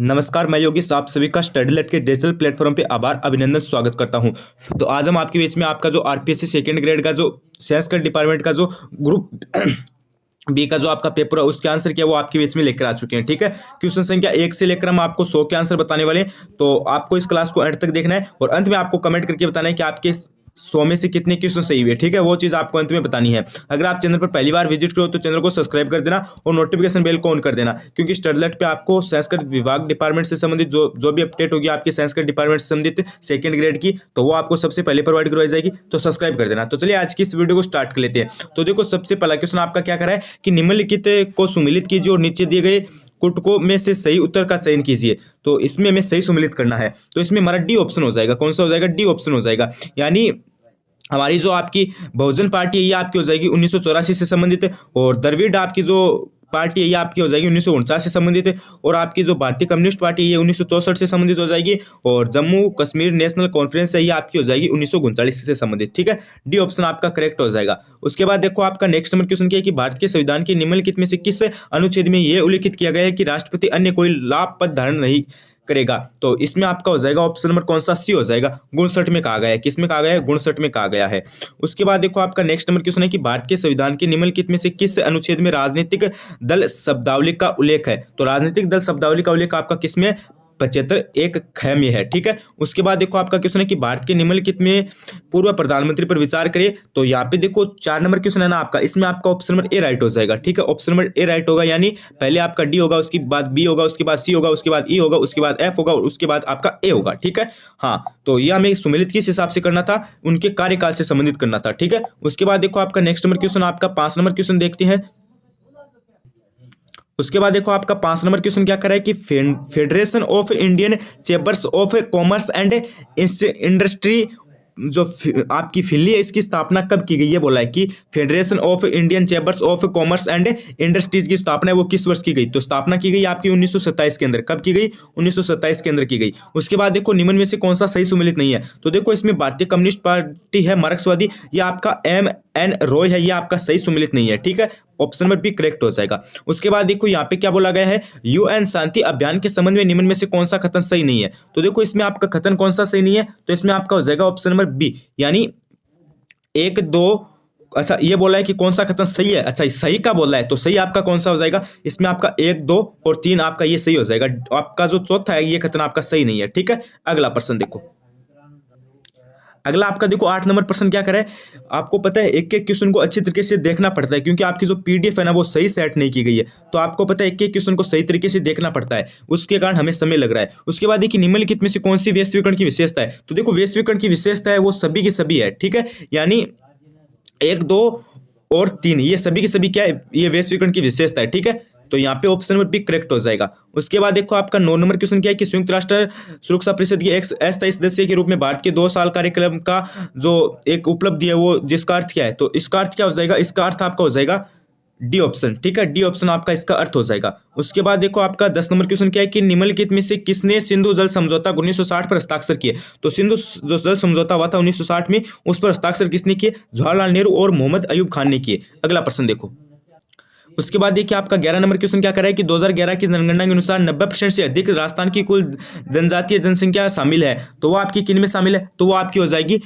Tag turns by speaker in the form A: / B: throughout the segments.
A: नमस्कार, मैं योगेश आप सभी का स्टडीलेट के डिजिटल प्लेटफॉर्म पे आभार अभिनंदन स्वागत करता हूं। तो आज हम आपके बीच में आपका जो आरपीएससी सेकंड ग्रेड का जो संस्कृत डिपार्टमेंट का जो ग्रुप बी का जो आपका पेपर है उसके आंसर क्या वो आपके बीच में लेकर आ चुके हैं। ठीक है, क्वेश्चन संख्या 1 से लेकर हम आपको 100 के आंसर बताने वाले हैं। तो आपको इस क्लास को एंड तक देखना है और अंत में आपको कमेंट करके बताना है कि आपके 100 में से कितने क्वेश्चन सही हुए। ठीक है, वो चीज़ आपको अंत में बतानी है। अगर आप चैनल पर पहली बार विजिट करो तो चैनल को सब्सक्राइब कर देना और नोटिफिकेशन बेल को ऑन कर देना, क्योंकि स्टडीलेट पे आपको संस्कृत विभाग डिपार्टमेंट से संबंधित जो भी अपडेट होगी आपके संस्कृत डिपार्टमेंट से संबंधित सेकंड ग्रेड की, तो वो आपको सबसे पहले प्रोवाइड करवाई जाएगी। तो सब्सक्राइब कर देना। तो चलिए आज की इस वीडियो को स्टार्ट कर लेते हैं। तो देखो, सबसे पहला क्वेश्चन आपका क्या करा है कि निम्नलिखित को सुमिलित कीजिए और नीचे दिए गए कुटकों में से सही उत्तर का चयन कीजिए। तो इसमें हमें सही सुमिलित करना है, तो इसमें हमारा डी ऑप्शन हो जाएगा। कौन सा हो जाएगा? डी ऑप्शन हो जाएगा। यानी हमारी जो आपकी बहुजन पार्टी है ये आपकी हो जाएगी 1984 से संबंधित है, और द्रविड़ आपकी जो पार्टी है ये आपकी हो जाएगी 1949 से संबंधित है, और आपकी जो भारतीय कम्युनिस्ट पार्टी है ये 1964 से संबंधित हो जाएगी, और जम्मू कश्मीर नेशनल कॉन्फ्रेंस है ये आपकी हो जाएगी 1939 से संबंधित। ठीक है, डी ऑप्शन आपका करेक्ट हो जाएगा। उसके बाद देखो आपका नेक्स्ट नंबर क्वेश्चन क्या है कि भारत के संविधान के निम्नलिखित में से किस अनुच्छेद में यह उल्लिखित किया गया है कि राष्ट्रपति अन्य कोई लाभ पद धारण नहीं करेगा। तो इसमें आपका हो जाएगा ऑप्शन नंबर कौन सा? सी हो जाएगा। 59 में कहा गया है। किस में कहा गया है? 59 में कहा गया है। उसके बाद देखो आपका नेक्स्ट नंबर क्वेश्चन है कि भारत के संविधान के निम्नलिखित में से किस अनुच्छेद में राजनीतिक दल शब्दावली का उल्लेख है? तो राजनीतिक दल शब्दावली का उल्लेख आपका किस में? 75 एक ख में है। ठीक है, उसके बाद देखो आपका क्वेश्चन है कि भारत के निम्नलिखित में पूर्व प्रधानमंत्री पर विचार करें। तो यहाँ पे देखो 4 नंबर क्वेश्चन है ना आपका, इसमें आपका ऑप्शन नंबर ए राइट हो जाएगा। ठीक है, ऑप्शन नंबर ए राइट होगा, यानी पहले आपका डी होगा, उसके बाद बी होगा, उसके बाद सी होगा, उसके बाद ई होगा, उसके बाद एफ होगा और उसके बाद आपका ए होगा। ठीक है, हाँ, तो यह हमें सुमिलित किस हिसाब से करना था? उनके कार्यकाल से संबंधित करना था। ठीक है, उसके बाद देखो आपका नेक्स्ट नंबर क्वेश्चन आपका 5 नंबर क्वेश्चन देखते हैं। उसके बाद देखो आपका 5 नंबर क्वेश्चन क्या कर रहा है कि federation of Indian chambers of commerce and industry जो आपकी फिल्ली है इसकी स्थापना कब की गई? ये बोला है कि federation of Indian chambers of commerce and industries की स्थापना है वो किस वर्ष की गई? तो स्थापना की गई आपकी 1927 के अंदर। कब की गई? 1927 के अंदर की गई। उसके बाद देखो निम्न में से कौन सा सही सुमिलित नहीं है? तो देखो इसमें भारतीय कम्युनिस्ट पार्टी है मार्क्सवादी, या आपका M.N. रॉय है, ये आपका सही सुमिलित नहीं है। ठीक है, ऑप्शन नंबर बी करेक्ट हो जाएगा। उसके बाद देखो यहाँ पे क्या बोला गया है, UN शांति अभियान के संबंध में निम्न में से कौन सा कथन सही नहीं है? तो देखो इसमें आपका कथन कौन सा सही नहीं है? तो इसमें आपका हो जाएगा ऑप्शन नंबर बी, यानी 1, 2। अच्छा, ये बोला है कि कौन सा कथन सही है। अच्छा, सही का बोला है, तो सही आपका कौन सा हो जाएगा? इसमें आपका 1, 2 और 3 आपका ये सही हो जाएगा। आपका जो चौथा है ये कथन आपका सही नहीं है। ठीक है, अगला प्रश्न देखो। अगला आपका देखो 8 नंबर प्रश्न क्या करे, आपको पता है एक एक क्वेश्चन को अच्छी तरीके से देखना पड़ता है, क्योंकि आपकी जो पीडीएफ है ना वो सही सेट नहीं की गई है। तो आपको पता है एक एक क्वेश्चन को सही तरीके से देखना पड़ता है, उसके कारण हमें समय लग रहा है। उसके बाद देखिए निम्नलिखित में से कौन सी वैश्वीकरण की विशेषता है? तो देखो वैश्वीकरण की विशेषता है वो सभी की सभी है। ठीक है, यानी 1, 2 और 3 ये सभी की सभी क्या है? ये वैश्वीकरण की विशेषता है। ठीक है, तो यहाँ पे ऑप्शन नंबर बी करेक्ट हो जाएगा। उसके बाद देखो आपका 9 नंबर क्वेश्चन क्या है कि संयुक्त राष्ट्र सुरक्षा परिषद की एक अस्थायी सदस्य के रूप में भारत के 2 साल कार्यक्रम का जो एक उपलब्धि है वो जिसका अर्थ क्या है? तो इसका अर्थ क्या हो जाएगा? इसका अर्थ आपका हो जाएगा डी ऑप्शन। ठीक है, डी ऑप्शन आपका इसका अर्थ हो जाएगा। उसके बाद देखो आपका 10 नंबर क्वेश्चन क्या है कि निम्नलिखित में से किसने सिंधु जल समझौता 1960 पर हस्ताक्षर किए? तो सिंधु जो जल समझौता हुआ था 1960 में, उस पर हस्ताक्षर किसने किए? जवाहरलाल नेहरू और मोहम्मद अयूब खान ने किए। अगला प्रश्न देखो। उसके बाद देखिए आपका 11 नंबर क्वेश्चन क्या कर रहा है कि 2011 की जनगणना के अनुसार 90% से अधिक राजस्थान की कुल जनजातीय जनसंख्या शामिल है। तो वो आपकी किन में शामिल है? तो वो आपकी हो जाएगी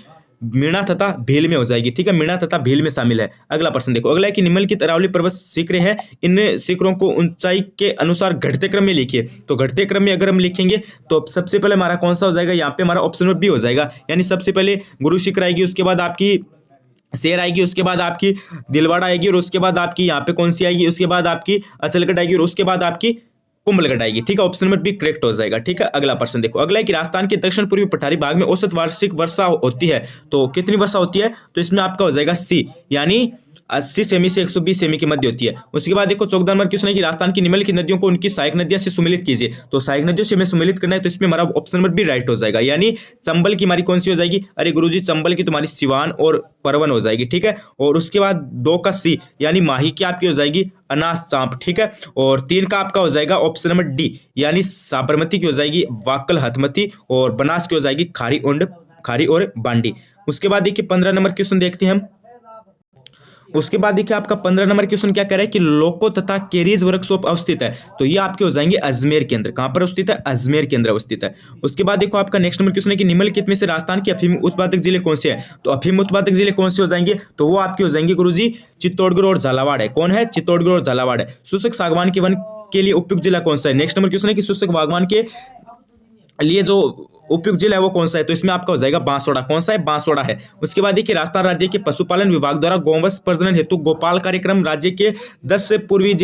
A: मीणा तथा भील में हो जाएगी। ठीक है, मीणा तथा भील में शामिल है। अगला प्रश्न देखो। अगला है कि निम्नलिखित अरावली पर्वत शिखर है, इन शिखरों को ऊंचाई के अनुसार घटते क्रम में लिखिए। तो घटते क्रम में अगर हम लिखेंगे तो सबसे पहले हमारा कौन सा हो जाएगा? यहाँ पे हमारा ऑप्शन नंबर बी हो जाएगा, यानी सबसे पहले गुरु शिखर आएगी, उसके बाद आपकी शेर आएगी, उसके बाद आपकी दिलवाड़ा आएगी, और उसके बाद आपकी यहाँ पे कौन सी आएगी? उसके बाद आपकी अचलगढ़ आएगी, और उसके बाद आपकी कुंभलगढ़ आएगी। ठीक है, ऑप्शन नंबर बी करेक्ट हो जाएगा। ठीक है, अगला प्रश्न देखो। अगला है कि राजस्थान के दक्षिण पूर्वी पठारी भाग में औसत वार्षिक वर्षा होती है। तो कितनी वर्षा होती है? तो इसमें आपका हो जाएगा सी, यानी 80 सेमी से 120 सेमी के मध्य होती है। उसके बाद देखो 14 नंबर क्वेश्चन है कि राजस्थान की निम्नलिखित नदियों को उनकी सहायक नदियों से सुमिलित कीजिए। तो सहायक नदियों से हमें सुमिलित करना है, तो इसमें हमारा ऑप्शन नंबर बी राइट हो जाएगा, यानी चंबल की हमारी कौन सी हो जाएगी? अरे गुरुजी, चंबल की तुम्हारी सिवान और परवन हो जाएगी। ठीक है, और उसके बाद 2 का सी, यानी माही की आपकी हो जाएगी अनास चांप। ठीक है, और 3 का आपका हो जाएगा ऑप्शन नंबर डी, यानी साबरमती की हो जाएगी वाकल हथमती, और बनास की हो जाएगी खारी और बांडी। उसके बाद देखिए 15 नंबर क्वेश्चन देखते हैं हम। उसके बाद देखिए आपका 15 नंबर क्वेश्चन क्या कह रहा है कि लोको तथा केरीज वर्कशॉप अवस्थित है, तो ये आपके हो जाएंगे अजमेर के अंदर। कहां पर अवस्थित है? अजमेर के अंदर अवस्थित है। उसके बाद देखो आपका नेक्स्ट नंबर क्वेश्चन है कि निम्नलिखित में से राजस्थान के अफीम उत्पादक जिले कौन से हैं? तो अफीम उत्पादक जिले कौन से हो जाएंगे? तो वो आपके हो जाएंगे गुरुजी चित्तौड़गढ़ और झालावाड़ है। कौन है? चित्तौड़गढ़ और झालावाड़ है। शुष्क सागवान के वन के लिए उपयुक्त जिला कौन सा है? नेक्स्ट नंबर क्वेश्चन है कि शुष्क बागवान के लिए जो उपयुक्त जिला है वो कौन सा है? तो इसमें आपका हो जाएगा बांसवाड़ा। कौन सा है? बांसवाड़ा है। उसके बाद देखिए राजस्थान राज्य के पशुपालन विभाग द्वारा गौवंश प्रजनन हेतु गोपाल कार्यक्रम राज्य के 10 से पूर्वी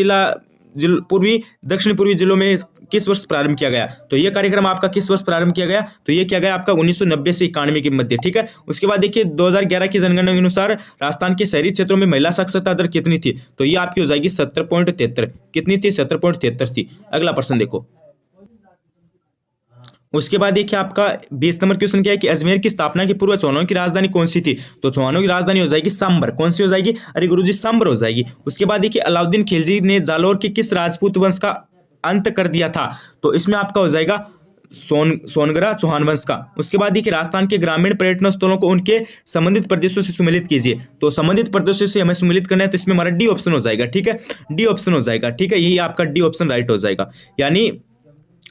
A: दक्षिण पूर्वी जिलों में किस वर्ष प्रारंभ किया गया? तो ये कार्यक्रम आपका किस वर्ष प्रारंभ किया गया? तो ये किया गया आपका 1990 से 91 के मध्य। ठीक है। उसके बाद देखिए 2011 की जनगणना के अनुसार राजस्थान के शहरी क्षेत्रों में महिला साक्षरता दर कितनी थी? तो ये आपकी हो जाएगी 70.73। कितनी थी? 70.73 थी। अगला प्रश्न देखो। उसके बाद देखिए आपका 20 नंबर क्वेश्चन क्या है कि अजमेर की स्थापना की पूर्व चौहानों की राजधानी कौन सी थी? तो चौहानों की राजधानी हो जाएगी सांबर। कौन सी हो जाएगी? अरे गुरुजी सांबर हो जाएगी। उसके बाद देखिए अलाउद्दीन खिलजी ने जालौर के किस राजपूत वंश का अंत कर दिया था? तो इसमें आपका हो जाएगा सोनगरा चौहान वंश का। उसके बाद देखिए राजस्थान के ग्रामीण पर्यटन स्थलों को उनके संबंधित प्रदेशों से सम्मिलित कीजिए। तो संबंधित प्रदेशों से हमें सम्मिलित करना है, तो इसमें हमारा डी ऑप्शन हो जाएगा। ठीक है, डी ऑप्शन हो जाएगा। ठीक है, यही आपका डी ऑप्शन राइट हो जाएगा। यानी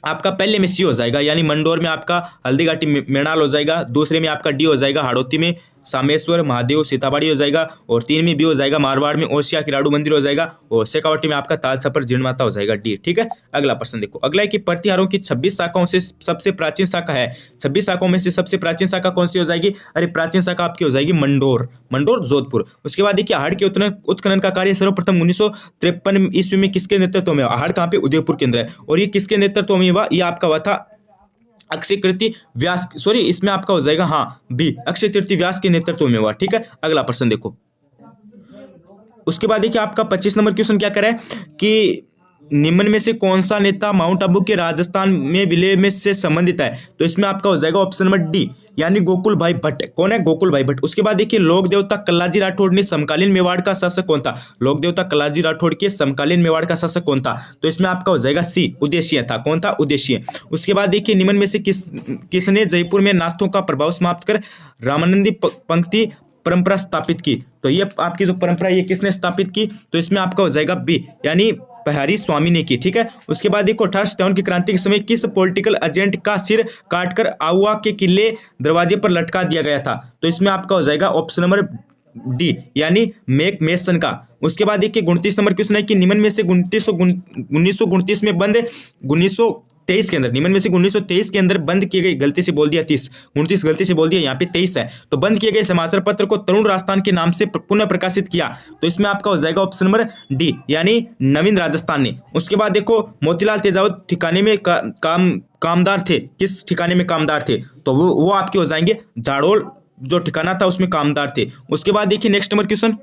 A: आपका पहले में सी हो जाएगा, यानी मंडोर में आपका हल्दीघाटी मेणाल हो जाएगा। दूसरे में आपका डी हो जाएगा हाड़ौती में सामेश्वर महादेव सीताबाड़ी हो जाएगा। और 3 में बी हो जाएगा मारवाड़ में ओसिया किराड़ू मंदिर हो जाएगा। और शेखावटी में आपका ताल छपर जीर्ण माता हो जाएगा डी। ठीक है, अगला प्रश्न देखो। अगला है कि प्रतिहारों की 26 शाखाओं से सबसे प्राचीन शाखा है। 26 शाखाओं में से सबसे प्राचीन शाखा कौन सी हो जाएगी? अरे प्राचीन शाखा आपकी हो जाएगी मंडोर जोधपुर। उसके बाद देखिए आहड़ के उत्खनन का कार्य सर्वप्रथम 1953 ईस्वी में किसके नेतृत्व में? आहड़ कहाँ पे? उदयपुर के अंदर है। और ये किसके नेतृत्व में हुआ? ये आपका हुआ था अक्षय तृतीय व्यास, सॉरी इसमें आपका हो जाएगा हाँ बी, अक्षय तृतीय व्यास के नेतृत्व में हुआ। ठीक है, अगला प्रश्न देखो। उसके बाद देखिए आपका 25 नंबर क्वेश्चन क्या करे कि निम्न में से कौन सा नेता माउंट आबू के राजस्थान में विलय में से संबंधित है? तो इसमें आपका हो जाएगा ऑप्शन नंबर डी, यानी गोकुल भाई भट्ट। कौन है? गोकुल भाई भट्ट। उसके बाद देखिए लोक देवता कल्लाजी राठौड़ ने समकालीन मेवाड़ का शासक कौन था? लोक देवता कल्लाजी राठौड़ के समकालीन मेवाड़ का शासक कौन था? तो इसमें आपका हो जाएगा सी, उदेशीय था। कौन था? उदेशीय। उसके बाद देखिए निम्न में से किसने जयपुर में नाथों का प्रभाव समाप्त कर रामानंदी पंक्ति परंपरा स्थापित की? तो ये आपकी जो परंपरा ये किसने स्थापित की? तो इसमें आपका हो जाएगा बी, यानी पहारी स्वामी ने की। ठीक है, उसके बाद देखो 1857 की क्रांति के समय किस पॉलिटिकल एजेंट का सिर काटकर आउवा के किले दरवाजे पर लटका दिया गया था? तो इसमें आपका हो जाएगा ऑप्शन नंबर डी, यानी मेक मेसन का। उसके बाद देखिए 29 नंबर क्वेश्चन है कि निम्न में से 1929 में बंद 1923 के अंदर, निम्न में से 1923 के अंदर बंद किए गए, गलती से बोल दिया 29 गलती से बोल दिया, यहाँ पे 23 है, तो बंद किए गए समाचार पत्र को तरुण राजस्थान के नाम से पुनः प्रकाशित किया। तो इसमें आपका हो जाएगा ऑप्शन नंबर डी, यानी नवीन राजस्थान ने। उसके बाद देखो मोतीलाल तेजावत ठिकाने में कामदार थे। किस ठिकाने में कामदार थे? तो वो आपके हो जाएंगे जाड़ोल जो ठिकाना था उसमें कामदार थे। उसके बाद देखिए next number question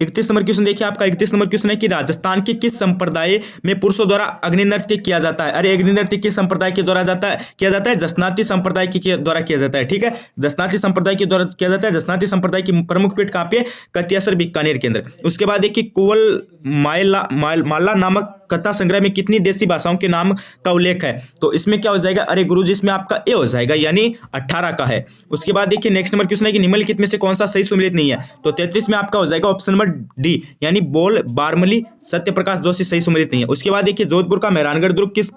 A: 31 number question देखिए आपका 31 नंबर क्वेश्चन है कि राजस्थान के किस संप्रदाय में पुरुषों द्वारा अग्नि नृत्य किया जाता है? अरे अग्नि नृत्य किस संप्रदाय के द्वारा किया जाता है? जसनाती संप्रदाय के द्वारा किया जाता है। ठीक है, जसनाती संप्रदाय के द्वारा किया जाता है। जसनाती संप्रदाय की प्रमुख पीठ कहाँ पे? कतियासर बीकानेर के अंदर। उसके बाद देखिए कुवल माला नामक कथा संग्रह में कितनी देसी भाषाओं के नाम का उल्लेख है? तो इसमें क्या हो जाएगा? अरे गुरुजी इसमें आपका ए हो जाएगा, यानी 18 का है। उसके बाद देखिए नेक्स्ट नंबर क्वेश्चन है कि निम्नलिखित में से कौन सा सही सुमेलित नहीं है? तो 33 में आपका हो जाएगा ऑप्शन नंबर डी, यानी बोल बारमली सत्यप्रकाश जोशी सही सुमेलित नहीं है। उसके बाद देखिए जोधपुर का मेहरानगढ़ दुर्ग किस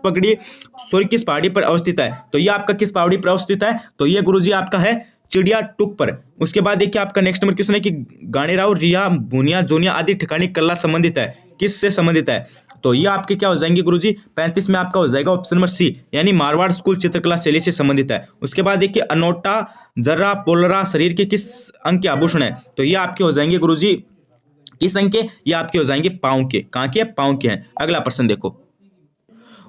A: पहाड़ी पर अवस्थित है? तो ये आपका किस पहाड़ी पर अवस्थित है? तो ये गुरुजी आपका है चिड़िया टुक पर। उसके बाद देखिए आपका नेक्स्ट नंबर क्वेश्चन है कि गाणेराव रिया भुनिया जोनिया आदि ठिकानी कला संबंधित है, किससे संबंधित है? तो ये आपके क्या हो जाएंगे गुरुजी? 35 में आपका हो जाएगा ऑप्शन नंबर सी, यानी मारवाड़ स्कूल चित्रकला शैली से संबंधित है। उसके बाद देखिए अनोटा जर्रा पोलरा शरीर के किस अंग के आभूषण है? तो ये आपके हो जाएंगे गुरुजी किस अंग के? ये आपके हो जाएंगे पांव के। कहाँ के? पांव के हैं। अगला प्रश्न देखो।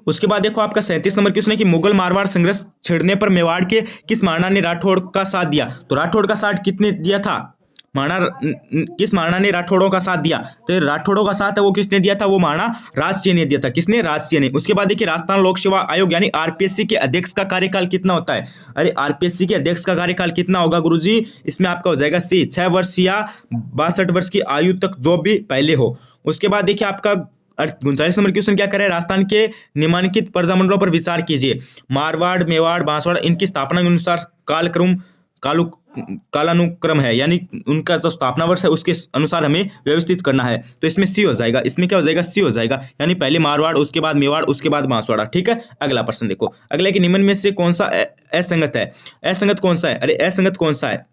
A: उसके बाद देखो आपका 37 नंबर क्वेश्चन है कि मुगल मारवाड़ संघर्ष छिड़ने पर मेवाड़ के किस महाराणा ने राठौड़ का साथ दिया? तो राठौड़ का साथ कितने दिया था? किस महाराणा ने राठौड़ों का साथ दिया? तो राठौड़ों का साथ है वो किसने दिया था? वो महाराणा राजसिंह ने दिया था। किसने? राजसिंह ने। उसके बाद देखिए राजस्थान लोक सेवा आयोग यानी आरपीएससी के अध्यक्ष का कार्यकाल कितना होता है? अरे आरपीएससी के अध्यक्ष का कार्यकाल कितना होगा गुरुजी? इसमें आपका हो जाएगा सी, 6 वर्ष या 62 वर्ष की आयु तक जो भी पहले हो। उसके बाद देखिए आपका 39 नंबर क्वेश्चन क्या करे? राजस्थान के निम्नलिखित प्रजामंडलों पर विचार कीजिए। मारवाड़ मेवाड़ बांसवाड़ा इनकी स्थापना के अनुसार कालक्रम कालु कालानुक्रम है, यानी उनका जो स्थापना वर्ष है उसके अनुसार हमें व्यवस्थित करना है। तो इसमें सी हो जाएगा, इसमें क्या हो जाएगा, सी हो जाएगा, यानी पहले मारवाड़, उसके बाद मेवाड़, उसके बाद बांसवाड़ा। ठीक है, अगला प्रश्न देखो, अगला कि निम्न में से कौन सा असंगत है। असंगत कौन सा है, अरे असंगत कौन सा है,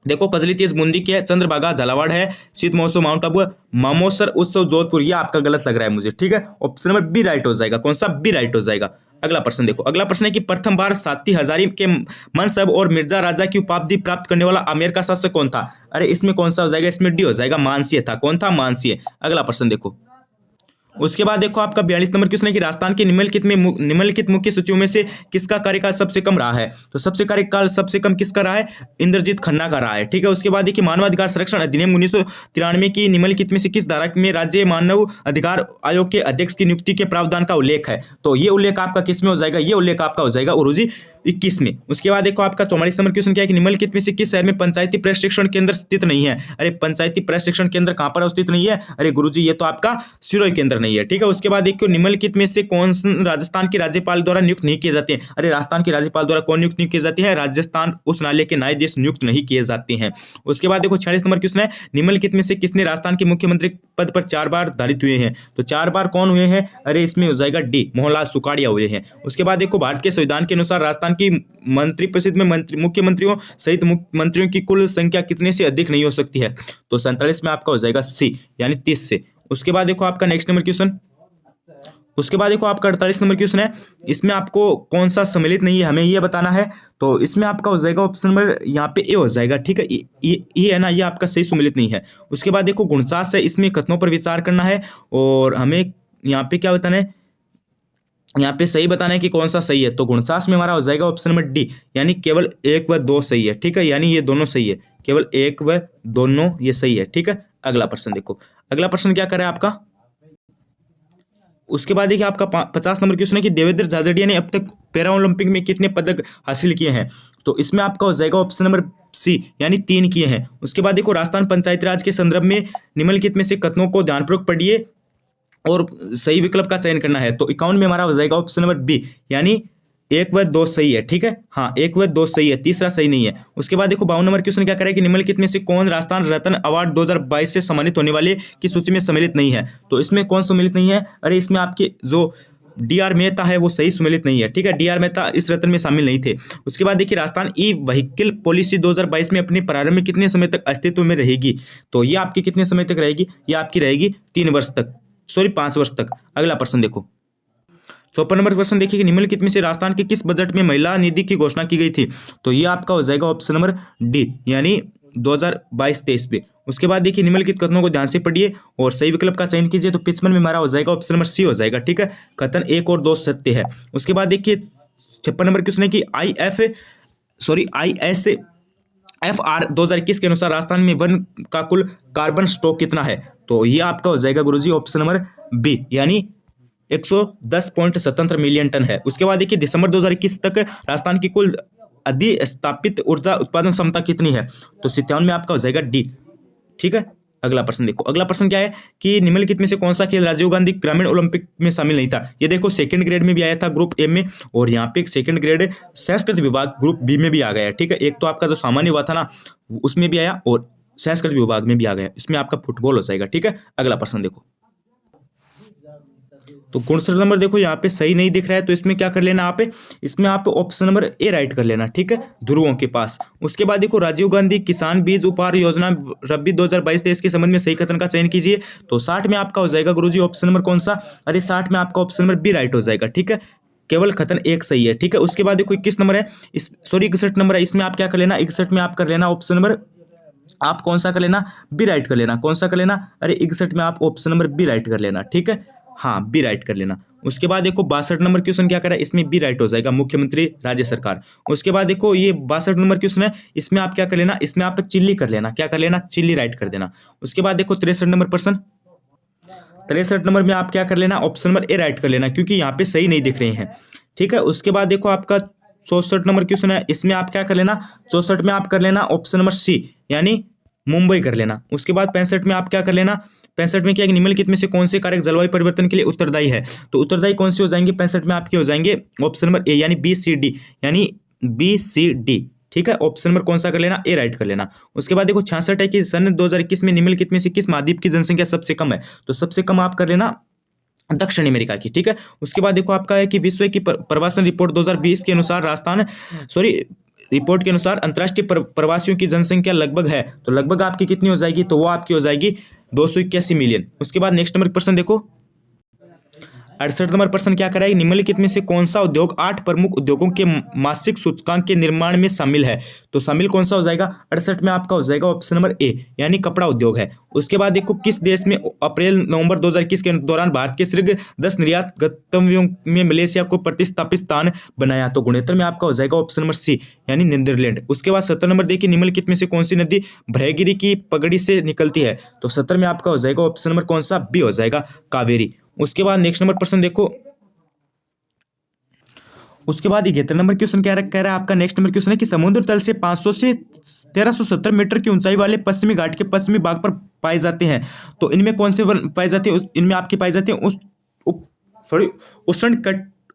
A: देखो कजली तीज बूंदी की है, चंद्रभागा झालावाड़ है, शीत महोत्सव माउंट आबू, मामोसर उत्सव जोधपुर। ये आपका गलत लग रहा है मुझे। ठीक है, ऑप्शन नंबर बी राइट हो जाएगा। कौन सा, बी राइट हो जाएगा। अगला प्रश्न देखो, अगला प्रश्न है कि प्रथम बार साती हजारी के मनसब और मिर्जा राजा की उपाधि प्राप्त करने वाला आमेर का शासक कौन था। अरे इसमें कौन सा हो जाएगा, इसमें डी हो जाएगा, मानसिंह था। कौन था, मानसिंह। अगला प्रश्न देखो, उसके बाद देखो आपका 42 नंबर क्वेश्चन है कि राजस्थान के निम्नलिखित मुख्य सचिवों में से किसका कार्यकाल सबसे कम रहा है। तो सबसे कार्यकाल सबसे कम किसका रहा है, इंद्रजीत खन्ना का रहा है। ठीक है, उसके बाद देखिए मानवाधिकार संरक्षण अधिनियम 1993 की निम्नलिखित में से किस धारा में राज्य मानव अधिकार आयोग के अध्यक्ष की नियुक्ति के प्रावधान का उल्लेख है। तो ये उल्लेख आपका किस में हो जाएगा, ये उल्लेख आपका हो जाएगा गुरुजी 21 में। उसके बाद देखो आपका 44 नंबर क्वेश्चन क्या है कि निम्नलिखित में से किस शहर में पंचायती प्रशिक्षण केंद्र स्थित नहीं है। अरे पंचायती प्रशिक्षण केंद्र कहां पर स्थित नहीं है, अरे गुरुजी ये तो आपका सिरोही केंद्र नहीं है। ठीक है, उसके बाद देखो निम्नलिखित में से कौन राजस्थान के राज्यपाल द्वारा नियुक्त नहीं किए जाते हैं। अरे राजस्थान के राज्यपाल द्वारा कौन नियुक्त नहीं किए जाते हैं, राजस्थान उस नाले के न्यायाधीश नियुक्त नहीं किए जाते हैं। उसके बाद देखो 46 नंबर क्वेश्चन है, निम्नलिखित में से किसने राजस्थान के मुख्यमंत्री पद पर 4 बार धारित हुए हैं। तो 4 बार कौन हुए हैं, अरे इसमें हो जाएगा डी, मोहनलाल सुखाड़िया हुए हैं। उसके बाद देखो भारत के संविधान के अनुसार राजस्थान की मंत्री परिषद में मुख्यमंत्रियों सहित मंत्रियों की कुल संख्या कितने से अधिक नहीं हो सकती है। तो 47 में आपका हो जाएगा सी, यानी 30 से। उसके बाद देखो आपका नेक्स्ट नंबर क्वेश्चन, उसके बाद देखो आपका 48 नंबर क्वेश्चन है, इसमें आपको कौन सा सम्मिलित नहीं है हमें ये बताना है। तो इसमें आपका हो जाएगा ऑप्शन नंबर यहाँ पे ए हो जाएगा। ठीक है, ये है ना, ये आपका सही सम्मिलित नहीं है। उसके बाद देखो गुणसास है, इसमें कथनों पर विचार करना है और हमें यहाँ पे क्या बताना है, यहाँ पे सही बताना है कि कौन सा सही है। तो गुणसास में हमारा हो जाएगा ऑप्शन नंबर डी, यानी केवल 1 व 2 सही है। ठीक है, यानी ये दोनों सही है, केवल 1 व दोनों ये सही है। ठीक है, अगला प्रश्न देखो, अगला प्रश्न क्या करे आपका। उसके बाद देखिए आपका 50 नंबर क्वेश्चन है कि देवेंद्र झाझड़िया ने अब तक पैरा ओलंपिक में कितने पदक हासिल किए हैं। तो इसमें आपका हो जाएगा ऑप्शन नंबर सी, यानी 3 किए हैं। उसके बाद देखो राजस्थान पंचायती राज के संदर्भ में निम्नलिखित में से कथनों को ध्यानपूर्वक पढ़िए और सही विकल्प का चयन करना है। तो 51 में हमारा हो जाएगा ऑप्शन नंबर बी, यानी 1 व 2 सही है। ठीक है, हाँ 1 व 2 सही है, तीसरा सही नहीं है। उसके बाद देखो 52 नंबर क्वेश्चन क्या करें कि निम्नलिखित में से कौन राजस्थान रत्न अवार्ड 2022 से सम्मानित होने वाले की सूची में सम्मिलित नहीं है। तो इसमें कौन सम्मिलित नहीं है, अरे इसमें आपके जो डी.आर. मेहता है वो सही सम्मिलित नहीं है। ठीक है, डी.आर. मेहता इस रत्न में शामिल नहीं थे। उसके बाद देखिए राजस्थान ई व्हीकल पॉलिसी 2022 में अपने प्रारंभ में कितने समय तक अस्तित्व में रहेगी। तो ये आपकी कितने समय तक रहेगी, ये आपकी रहेगी 3 वर्ष तक, सॉरी 5 वर्ष तक। अगला प्रश्न देखो 54 नंबर प्रश्न देखिए कि निम्नलिखित में से राजस्थान के किस बजट में महिला निधि की घोषणा की गई थी। तो ये आपका हो जाएगा ऑप्शन नंबर डी, यानी 2022-23 पे। उसके बाद देखिए निम्नलिखित कथनों को ध्यान से पढ़िए और सही विकल्प का चयन कीजिए। तो 55 में हमारा हो जाएगा ऑप्शन नंबर सी हो जाएगा। ठीक है, कथन 1 और 2 सत्य है। उसके बाद देखिए 56 नंबर क्वेश्चन है कि ISFR 2021 के अनुसार राजस्थान में वन का कुल कार्बन स्टॉक कितना है। तो ये आपका हो जाएगा गुरुजी ऑप्शन नंबर बी, यानी 110.77 मिलियन टन है। उसके बाद देखिए दिसंबर 2021 तक राजस्थान की कुल अधिस्थापित ऊर्जा उत्पादन क्षमता कितनी है। तो 57 में आपका हो जाएगा डी। ठीक है, अगला प्रश्न देखो, अगला प्रश्न क्या है कि निम्नलिखित में से कौन सा खेल राजीव गांधी ग्रामीण ओलंपिक में शामिल नहीं था। ये देखो सेकंड ग्रेड में भी आया था ग्रुप ए में, और यहाँ पे सेकंड ग्रेड संस्कृत विभाग ग्रुप बी में भी आ गया। ठीक है, एक तो आपका जो सामान्य हुआ था ना उसमें भी आया और संस्कृत विभाग में भी आ गया। इसमें आपका फुटबॉल हो जाएगा। ठीक है, अगला प्रश्न देखो, तो 69 नंबर देखो यहाँ पे सही नहीं दिख रहा है, तो इसमें क्या कर लेना आप, इसमें आप ऑप्शन नंबर ए राइट कर लेना। ठीक है, ध्रुवों के पास। उसके बाद देखो राजीव गांधी किसान बीज उपहार योजना रबी 2022-23 के संबंध में सही कथन का चयन कीजिए। तो 60 में आपका हो जाएगा गुरुजी ऑप्शन नंबर कौन सा, अरे 60 में आपका ऑप्शन नंबर बी राइट हो जाएगा। ठीक है, केवल कथन 1 सही है। ठीक है, उसके बाद देखो 21 नंबर है, 61 नंबर है, इसमें आप क्या कर लेना, 61 में आप कर लेना ऑप्शन नंबर, आप कौन सा कर लेना, बी राइट कर लेना। कौन सा कर लेना, अरे 61 में आप ऑप्शन नंबर बी राइट कर लेना। ठीक है, हाँ बी राइट कर लेना। उसके बाद देखो 62 नंबर क्वेश्चन क्या करा, इसमें बी राइट हो जाएगा, मुख्यमंत्री राज्य सरकार। उसके बाद देखो ये 62 नंबर क्वेश्चन है, इसमें आप क्या कर लेना, इसमें आप चिल्ली कर लेना, क्या कर लेना, चिल्ली राइट कर देना। उसके बाद देखो 63 नंबर प्रश्न, 63 नंबर में आप क्या कर लेना, ऑप्शन नंबर ए राइट कर लेना, क्योंकि यहाँ पे सही नहीं दिख रहे हैं। ठीक है, उसके बाद देखो आपका 64 नंबर क्वेश्चन है, इसमें आप क्या कर लेना, 64 में आप कर लेना ऑप्शन नंबर सी, यानी मुंबई कर लेना। उसके बाद 65 में आप क्या कर लेना, 65 में क्या है, निम्नलिखित में से कौन से कारक जलवायु परिवर्तन के लिए उत्तरदायी है। तो उत्तरदायी कौन से हो जाएंगे, 65 में आपके हो जाएंगे ऑप्शन नंबर ए, यानी बी सी डी, यानी बी सी डी। ठीक है, ऑप्शन नंबर कौन सा कर लेना, ए राइट कर लेना। उसके बाद देखो 66 है कि सन 2021 में निम्नलिखित में से किस महाद्वीप की जनसंख्या सबसे कम है, तो सबसे कम आप कर लेना दक्षिण अमेरिका की। ठीक है, उसके बाद देखो आपका है कि विश्व की प्रवासन रिपोर्ट 2020 के अनुसार रिपोर्ट के अनुसार अंतर्राष्ट्रीय प्रवासियों की जनसंख्या लगभग है, तो लगभग आपकी कितनी हो जाएगी, तो वो आपकी हो जाएगी 281 मिलियन। उसके बाद नेक्स्ट नंबर प्रश्न देखो 68 नंबर प्रश्न क्या कराएगी, निम्नलिखित में से कौन सा उद्योग 8 प्रमुख उद्योगों के मासिक सूचकांक के निर्माण में शामिल है, तो शामिल कौन सा हो जाएगा 68 में आपका हो जाएगा ऑप्शन नंबर ए, यानी कपड़ा उद्योग है। उसके बाद देखो किस देश में अप्रैल नवंबर 2021 के दौरान भारत के शीर्ष 10 निर्यात गंतव्यों में मलेशिया को प्रतिस्थापित स्थान बनाया, तो गुणोत्तर में आपका हो जाएगा ऑप्शन नंबर सी, यानी नीदरलैंड। उसके बाद 70 नंबर देखिए निम्नलिखित में से कौन सी नदी भ्रयगिरी की पगड़ी से निकलती है, तो 70 में आपका हो जाएगा ऑप्शन नंबर कौन सा, बी हो जाएगा, कावेरी। उसके बाद नेक्स्ट नंबर प्रश्न देखो, उसके बाद 71 नंबर क्वेश्चन क्या कह रहा है आपका, नेक्स्ट नंबर क्वेश्चन है कि समुद्र तल से 500 से 1370 मीटर की ऊंचाई वाले पश्चिमी घाट के पश्चिमी भाग पर पाए जाते हैं, तो इनमें कौन से वन पाए जाते हैं, इनमें आपके पाए जाते हैं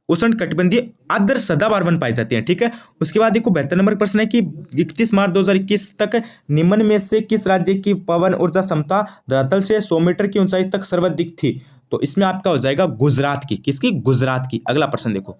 A: उष्णकटिबंधीय आर्द्र सदाबहार वन पाए जाते हैं। ठीक है, उसके बाद देखो 72 नंबर प्रश्न है कि 31 मार्च 2021 तक निम्न में से किस राज्य की पवन ऊर्जा क्षमता धरातल से 100 मीटर की ऊंचाई तक सर्वाधिक थी, तो इसमें आपका हो जाएगा गुजरात की। किसकी, गुजरात की। अगला प्रश्न देखो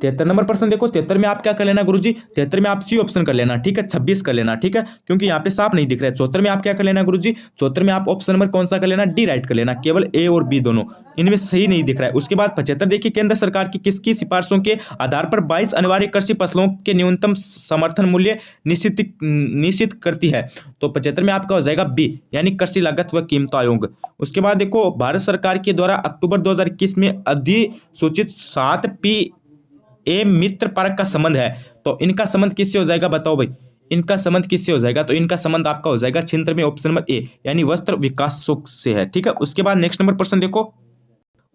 A: 73 नंबर प्रश्न देखो, 73 में आप क्या कर लेना गुरुजी, 73 में आप सी ऑप्शन कर लेना। ठीक है, 26 कर लेना। ठीक है, क्योंकि यहाँ पे साफ नहीं दिख रहा है। 74 में आप क्या कर लेना गुरुजी, 74 में आप ऑप्शन नंबर कौन सा कर लेना, डी राइट कर लेना। केवल ए और बी दोनों इनमें सही नहीं दिख रहा है। उसके बाद 75 देखिए केंद्र सरकार की किसकी सिफारिशों के आधार पर 22 अनिवार्य कृषि फसलों के न्यूनतम समर्थन मूल्य निश्चित करती है, तो 75 में आपका हो जाएगा बी, यानी कृषि लागत व कीमत आयोग। उसके बाद देखो भारत सरकार के द्वारा अक्टूबर 2021 में अधिसूचित 7 ए मित्र पार्क का संबंध है, तो इनका संबंध किससे हो जाएगा, बताओ भाई, इनका संबंध किससे हो जाएगा, तो इनका संबंध आपका हो जाएगा क्षेत्र में ऑप्शन नंबर ए, यानी वस्त्र विकास से है। ठीक है, उसके बाद नेक्स्ट नंबर प्रश्न देखो,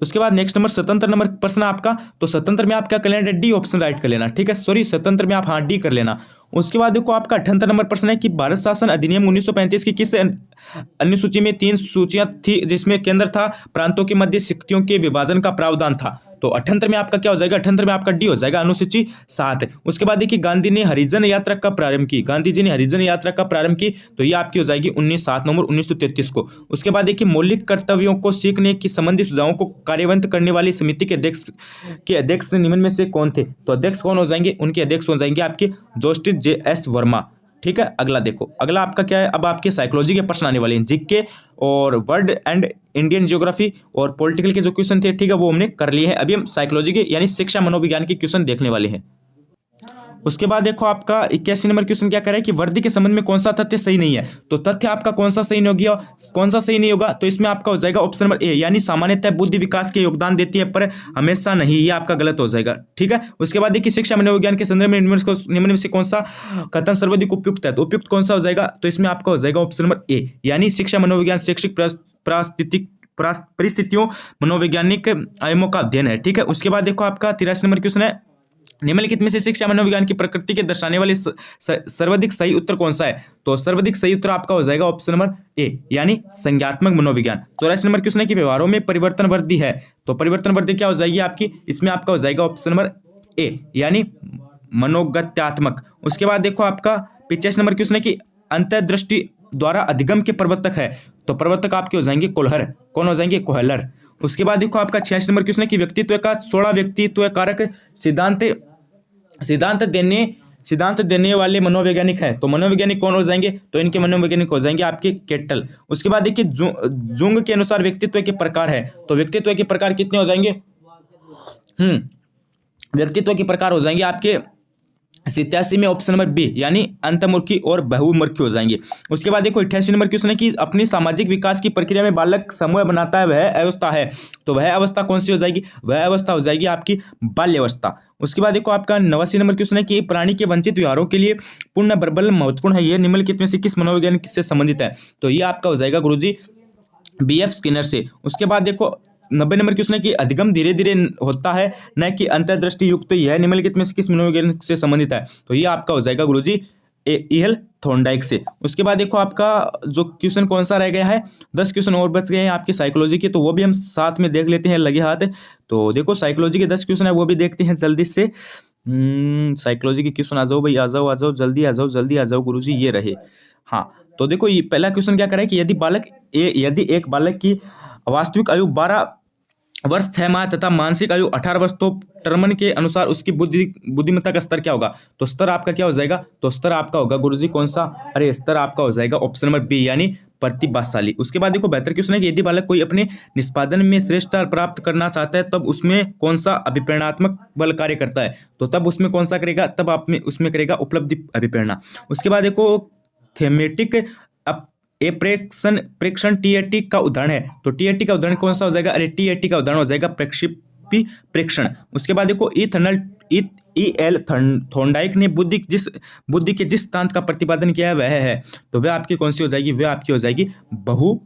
A: उसके बाद नेक्स्ट नंबर 77 नंबर प्रश्न आपका, तो 77 में आप क्या कर लेना, डी ऑप्शन राइट कर लेना। ठीक है, सॉरी 77 में आप हाँ डी कर लेना। उसके बाद देखो आपका 78 नंबर प्रश्न है कि भारत शासन अधिनियम 1935 की किस अनुसूची में 3 सूचियां थी जिसमें केंद्र था प्रांतों के मध्य शक्तियों के विभाजन का प्रावधान था, तो 78 में आपका क्या हो जाएगा, 78 में आपका डी हो जाएगा, अनुसूची 7। उसके बाद देखिए गांधी ने हरिजन यात्रा कब प्रारंभ की, गांधी जी ने हरिजन यात्रा कब प्रारंभ की, तो ये आपकी हो जाएगी 7 नवंबर 1933 को। उसके बाद देखिए मौलिक कर्तव्यों को सीखने की संबंधी सुझावों को कार्यान्वित करने वाली समिति के अध्यक्ष निम्न में से कौन थे, तो अध्यक्ष कौन हो जाएंगे, उनके अध्यक्ष हो जाएंगे आपके जस्टिस जे.एस. वर्मा। ठीक है, अगला देखो, अगला आपका क्या है, अब आपके साइकोलॉजी के प्रश्न आने वाले हैं, जीके और वर्ल्ड एंड इंडियन ज्योग्राफी और पॉलिटिकल के जो क्वेश्चन थे, ठीक है, वो हमने कर लिए हैं। अभी हम साइकोलॉजी के यानी शिक्षा मनोविज्ञान के क्वेश्चन देखने वाले हैं। उसके बाद देखो आपका 81 नंबर क्वेश्चन क्या कर रहा है कि वर्दी के संबंध में कौन सा तथ्य सही नहीं है, तो तथ्य आपका कौन सा सही नहीं होगा, कौन सा सही नहीं होगा, तो इसमें आपका हो जाएगा ऑप्शन नंबर ए, यानी सामान्यतः बुद्धि विकास के योगदान देती है पर हमेशा नहीं, ये आपका गलत हो जाएगा। ठीक है, उसके बाद देखिए शिक्षा मनोविज्ञान के संदर्भ में निम्न में से कौन सा कथन सर्वाधिक उपयुक्त है, तो उपयुक्त कौन सा हो जाएगा, तो इसमें आपका हो जाएगा ऑप्शन नंबर ए, यानी शिक्षा मनोविज्ञान शैक्षिक परिस्थितियों मनोवैज्ञानिक आयामों का अध्ययन है। ठीक है, उसके बाद देखो आपका 83 नंबर क्वेश्चन है, निम्नलिखित में से शिक्षा मनोविज्ञान की प्रकृति के दर्शाने वाले सर्वाधिक सही उत्तर कौन सा है, तो सर्वाधिक सही उत्तर आपका हो जाएगा ऑप्शन नंबर ए, यानी संज्ञात्मक मनोविज्ञान। 84 नंबर क्वेश्चन है कि व्यवहारों में परिवर्तन वृद्धि है, तो परिवर्तन वृद्धि क्या हो जाएगी आपकी, इसमें आपका हो जाएगा ऑप्शन नंबर ए, यानी मनोगत्यात्मक। उसके बाद देखो आपका 85 नंबर क्वेश्चन है कि अंतर्दृष्टि द्वारा अधिगम के प्रवर्तक है, तो प्रवर्तक आपके हो जाएंगे कोल्हर, कौन हो जाएंगे, कोहलर। उसके बाद देखो आपका 86 नंबर क्वेश्चन है कि व्यक्तित्व का 16 व्यक्तित्व कारक सिद्धांत देने वाले मनोवैज्ञानिक है, तो मनोवैज्ञानिक कौन हो जाएंगे, तो इनके मनोवैज्ञानिक हो जाएंगे आपके केटल। उसके बाद देखिए जुंग के अनुसार व्यक्तित्व के प्रकार है, तो व्यक्तित्व के प्रकार कितने हो जाएंगे, व्यक्तित्व के प्रकार हो जाएंगे आपके 87 में ऑप्शन नंबर बी, यानी अंतर्मुखी और बहुमुखी हो जाएंगे। उसके बाद देखो 88 नंबर क्वेश्चन है कि अपनी सामाजिक विकास की प्रक्रिया में बालक समूह बनाता है, वह अवस्था है, तो वह अवस्था कौन सी हो जाएगी, वह अवस्था हो जाएगी आपकी बाल्य अवस्था। उसके बाद देखो आपका 89 नंबर क्वेश्चन है कि प्राणी के वंचित व्यवहारों के लिए पूर्ण बर्बल महत्वपूर्ण है, यह निम्नलिखित में से किस मनोवैज्ञानिक से संबंधित है, तो ये आपका हो जाएगा गुरुजी बी.एफ. स्किनर से। उसके बाद देखो 90 नंबर क्वेश्चन है कि अधिगम धीरे धीरे होता है न कि अंतर्दृष्टि युक्त, तो यह निम्नलिखित में से किस मनोवैज्ञानिक से संबंधित है, तो ये आपका हो जाएगा गुरुजी ईएल थॉर्नडाइक से। उसके बाद देखो आपका जो क्वेश्चन कौन सा रह गया है, 10 क्वेश्चन और बच गए हैं आपके साइकोलॉजी के, तो वो भी हम साथ में देख लेते हैं लगे हाथ। तो देखो साइकोलॉजी के 10 क्वेश्चन है वो भी देखते हैं जल्दी से। साइकोलॉजी के क्वेश्चन आ जाओ भाई, आ जाओ आ जाओ, जल्दी आ जाओ, जल्दी आ जाओ गुरुजी, ये रहे। हाँ, तो देखो ये पहला क्वेश्चन क्या करा है कि यदि एक बालक की वास्तविक आयु 12 वर्ष 6 माह तथा मानसिक आयु 18 वर्ष, तो टर्मन के अनुसार उसकी बुद्धिमत्ता का स्तर क्या होगा? तो स्तर आपका क्या हो जाएगा? तो स्तर आपका होगा गुरुजी कौन सा? अरे स्तर आपका हो जाएगा ऑप्शन नंबर बी, यानी प्रतिभाशाली। उसके बाद देखो बेहतर क्वेश्चन है कि यदि बालक कोई अपने निष्पादन में श्रेष्ठता प्राप्त करना चाहता है, तब उसमें कौन सा अभिप्रेरणात्मक बल कार्य करता है? तो तब उसमें कौन सा करेगा? तब आप में उसमें करेगा उपलब्धि अभिप्रेरणा। उसके बाद देखो थेमेटिक प्रेक्षण टीएटी का उदाहरण है, तो टीएटी का उदाहरण कौन सा हो जाएगा? अरे टीएटी का उदाहरण हो जाएगा प्रक्षेपी प्रेक्षण। उसके बाद देखो ई.एल. थॉर्नडाइक ने बुद्धि के जिस सिद्धांत का प्रतिपादन किया है वह है, तो वह आपकी कौन सी हो जाएगी? वह आपकी हो जाएगी बहु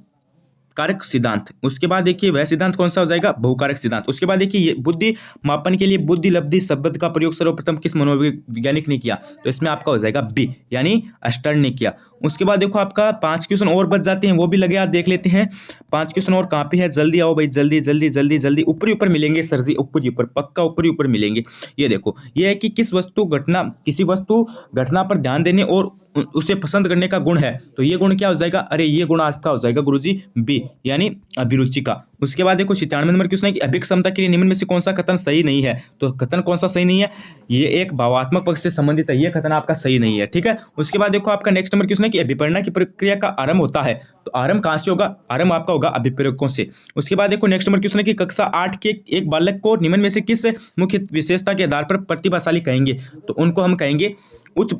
A: कारक सिद्धांत। उसके बाद देखिए वह सिद्धांत कौन सा हो जाएगा? बहुकारक सिद्धांत। उसके बाद देखिए बुद्धि मापन के लिए बुद्धि लब्धि शब्द का प्रयोग सर्वप्रथम किस मनोवैज्ञानिक ने किया? तो इसमें आपका हो जाएगा बी, यानी अस्टर्न ने किया। उसके बाद देखो आपका 5 क्वेश्चन और बच जाते हैं, वो भी लगे, आप देख लेते हैं 5 क्वेश्चन और कहाँ पे है। जल्दी आओ भाई, जल्दी जल्दी जल्दी जल्दी, ऊपर ऊपर मिलेंगे सर जी, ऊपर ऊपर पक्का ऊपर ऊपर मिलेंगे। ये देखो ये है कि किसी वस्तु घटना पर ध्यान देने और उसे पसंद करने का गुण है, तो ये गुण क्या हो जाएगा? अरे ये गुण आपका हो जाएगा गुरुजी बी, यानी अभिरुचि का। उसके बाद देखो 97 नंबर क्वेश्चन है कि अभिक्षमता के लिए निम्न में से कौन सा कथन सही नहीं है? तो कथन कौन सा सही नहीं है? ये एक भावात्मक पक्ष से संबंधित है, ये कथन आपका सही नहीं है, ठीक है। उसके बाद देखो आपका नेक्स्ट नंबर क्वेश्चन है कि अभिप्रेरणा की प्रक्रिया का आरंभ होता है, तो आरंभ कहां से होगा? आरंभ आपका होगा अभिप्रेरकों से। उसके बाद देखो नेक्स्ट नंबर क्वेश्चन है कि कक्षा 8 के एक बालक को निम्न में से किस मुख्य विशेषता के आधार पर प्रतिभाशाली कहेंगे? तो उनको हम कहेंगे उच्च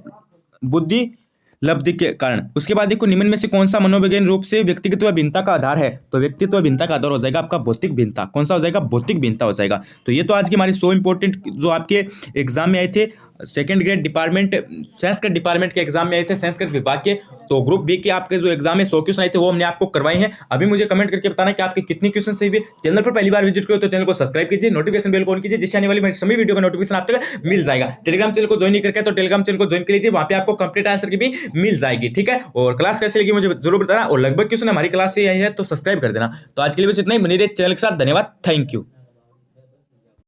A: बुद्धि लब्धि के कारण। उसके बाद देखो निम्न में से कौन सा मनोवैज्ञानिक रूप से व्यक्तिगत भिन्नता का आधार है? तो व्यक्तित्व भिन्नता का आधार हो जाएगा आपका भौतिक भिन्नता। कौन सा हो जाएगा? भौतिक भिन्नता हो जाएगा। तो ये तो आज की हमारी 100 इंपॉर्टेंट जो आपके एग्जाम में आए थे, second grade department Sanskrit department के एग्जाम में आए थे, संस्कृत विभाग के, तो ग्रुप बी के आपके जो एग्जाम में 100 क्वेश्चन आए थे वो हमने आपको करवाए हैं। अभी मुझे कमेंट करके बताना कि आपके कितने क्वेश्चन सही हुए। चैनल पर पहली बार विजिट करो तो चैनल को सब्सक्राइब कीजिए, नोटिफिकेशन बेल को ऑन कीजिए, जिससे आने वाली मेरी सभी वीडियो का नोटिफिकेशन आप तक मिल जाएगा। टेलीग्राम चैनल को ज्वाइन नहीं करके तो टेलीग्राम चैनल को ज्वाइन कर लीजिए, वहां पे आपको कंप्लीट आंसर की भी मिल जाएगी, ठीक है। और क्लास कैसे लगी मुझे जरूर बताना, और लगभग क्वेश्चन हमारी क्लास से आई है तो सब्सक्राइब कर देना। तो आज के लिए बस इतना ही, बने रहिए चैनल के साथ। धन्यवाद, थैंक यू।